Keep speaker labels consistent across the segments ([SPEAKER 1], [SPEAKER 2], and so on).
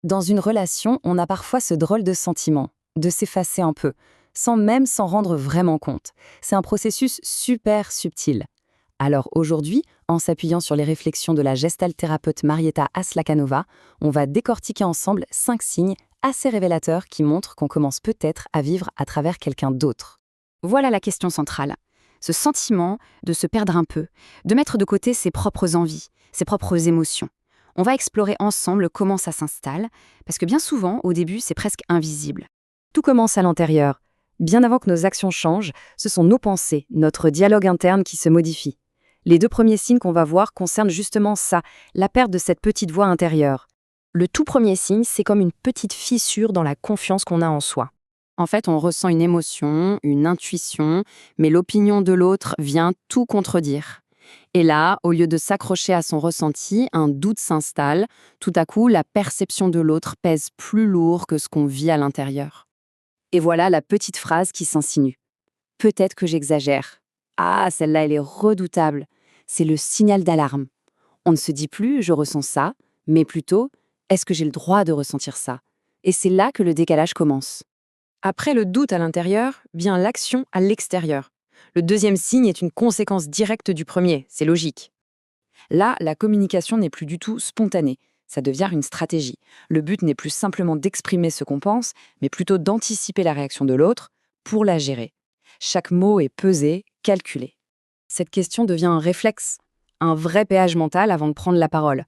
[SPEAKER 1] Dans une relation, on a parfois ce drôle de sentiment, de s'effacer un peu, sans même s'en rendre vraiment compte. C'est un processus super subtil. Alors aujourd'hui, en s'appuyant sur les réflexions de la gestalt-thérapeute Marietta Aslakanova, on va décortiquer ensemble 5 signes assez révélateurs qui montrent qu'on commence peut-être à vivre à travers quelqu'un d'autre.
[SPEAKER 2] Voilà la question centrale. Ce sentiment de se perdre un peu, de mettre de côté ses propres envies, ses propres émotions. On va explorer ensemble comment ça s'installe, parce que bien souvent, au début, c'est presque invisible.
[SPEAKER 1] Tout commence à l'intérieur. Bien avant que nos actions changent, ce sont nos pensées, notre dialogue interne qui se modifie. Les 2 premiers signes qu'on va voir concernent justement ça, la perte de cette petite voix intérieure. Le tout premier signe, c'est comme une petite fissure dans la confiance qu'on a en soi.
[SPEAKER 2] En fait, on ressent une émotion, une intuition, mais l'opinion de l'autre vient tout contredire. Et là, au lieu de s'accrocher à son ressenti, un doute s'installe. Tout à coup, la perception de l'autre pèse plus lourd que ce qu'on vit à l'intérieur.
[SPEAKER 1] Et voilà la petite phrase qui s'insinue. Peut-être que j'exagère. Ah, celle-là, elle est redoutable. C'est le signal d'alarme. On ne se dit plus je ressens ça, mais plutôt est-ce que j'ai le droit de ressentir ça? Et c'est là que le décalage commence. Après le doute à l'intérieur, vient l'action à l'extérieur. Le deuxième signe est une conséquence directe du premier, c'est logique. Là, la communication n'est plus du tout spontanée, ça devient une stratégie. Le but n'est plus simplement d'exprimer ce qu'on pense, mais plutôt d'anticiper la réaction de l'autre pour la gérer. Chaque mot est pesé, calculé. Cette question devient un réflexe, un vrai péage mental avant de prendre la parole.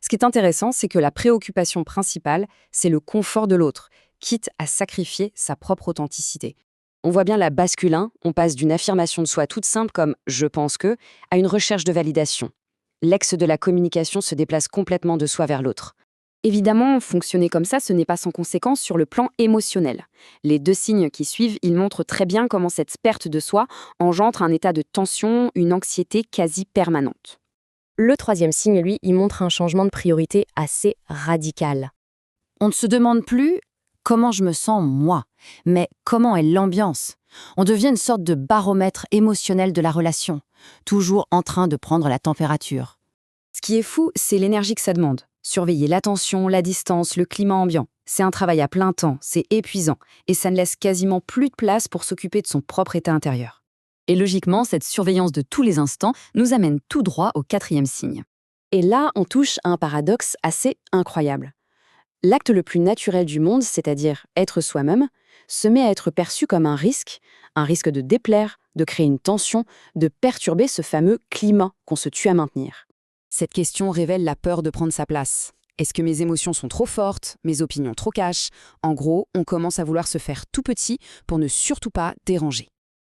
[SPEAKER 1] Ce qui est intéressant, c'est que la préoccupation principale, c'est le confort de l'autre, quitte à sacrifier sa propre authenticité. On voit bien la bascule, hein, on passe d'une affirmation de soi toute simple comme « je pense que » à une recherche de validation. L'ex de la communication se déplace complètement de soi vers l'autre. Évidemment, fonctionner comme ça, ce n'est pas sans conséquence sur le plan émotionnel. Les 2 signes qui suivent, ils montrent très bien comment cette perte de soi engendre un état de tension, une anxiété quasi permanente. Le 3e signe, lui, il montre un changement de priorité assez radical. On ne se demande plus comment je me sens moi, mais comment est l'ambiance. On devient une sorte de baromètre émotionnel de la relation, toujours en train de prendre la température. Ce qui est fou, c'est l'énergie que ça demande. Surveiller l'attention, la distance, le climat ambiant. C'est un travail à plein temps, c'est épuisant, et ça ne laisse quasiment plus de place pour s'occuper de son propre état intérieur. Et logiquement, cette surveillance de tous les instants nous amène tout droit au 4e signe. Et là, on touche à un paradoxe assez incroyable. L'acte le plus naturel du monde, c'est-à-dire être soi-même, se met à être perçu comme un risque de déplaire, de créer une tension, de perturber ce fameux climat qu'on se tue à maintenir. Cette question révèle la peur de prendre sa place. Est-ce que mes émotions sont trop fortes, mes opinions trop cash? En gros, on commence à vouloir se faire tout petit pour ne surtout pas déranger.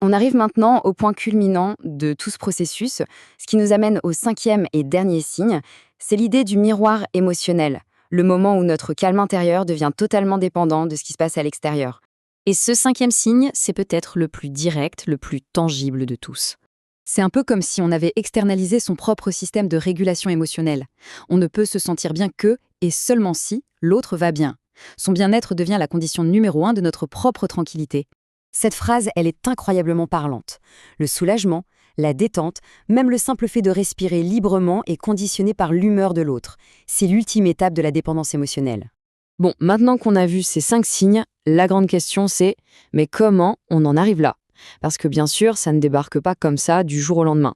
[SPEAKER 1] On arrive maintenant au point culminant de tout ce processus. Ce qui nous amène au 5e et dernier signe, c'est l'idée du miroir émotionnel, le moment où notre calme intérieur devient totalement dépendant de ce qui se passe à l'extérieur. Et ce 5e signe, c'est peut-être le plus direct, le plus tangible de tous. C'est un peu comme si on avait externalisé son propre système de régulation émotionnelle. On ne peut se sentir bien que, et seulement si, l'autre va bien. Son bien-être devient la condition numéro 1 de notre propre tranquillité. Cette phrase, elle est incroyablement parlante. Le soulagement, la détente, même le simple fait de respirer librement est conditionné par l'humeur de l'autre. C'est l'ultime étape de la dépendance émotionnelle. Bon, maintenant qu'on a vu ces 5 signes, la grande question c'est « mais comment on en arrive là ?» Parce que bien sûr, ça ne débarque pas comme ça du jour au lendemain.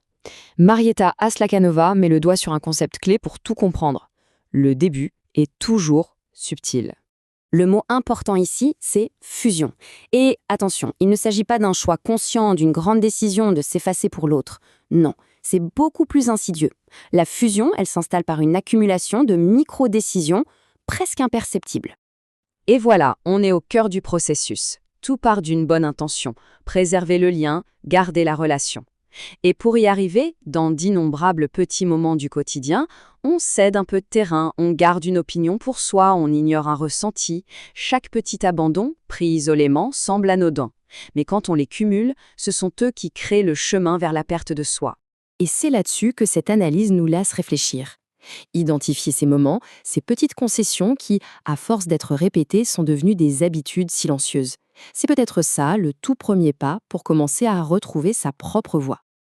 [SPEAKER 1] Marietta Aslakanova met le doigt sur un concept clé pour tout comprendre. Le début est toujours subtil. Le mot important ici, c'est fusion. Et attention, il ne s'agit pas d'un choix conscient, d'une grande décision de s'effacer pour l'autre. Non, c'est beaucoup plus insidieux. La fusion, elle s'installe par une accumulation de micro-décisions presque imperceptibles. Et voilà, on est au cœur du processus. Tout part d'une bonne intention, préserver le lien, garder la relation. Et pour y arriver, dans d'innombrables petits moments du quotidien, on cède un peu de terrain, on garde une opinion pour soi, on ignore un ressenti. Chaque petit abandon, pris isolément, semble anodin. Mais quand on les cumule, ce sont eux qui créent le chemin vers la perte de soi. Et c'est là-dessus que cette analyse nous laisse réfléchir. Identifier ces moments, ces petites concessions qui, à force d'être répétées, sont devenues des habitudes silencieuses. C'est peut-être ça le tout premier pas pour commencer à retrouver sa propre voix.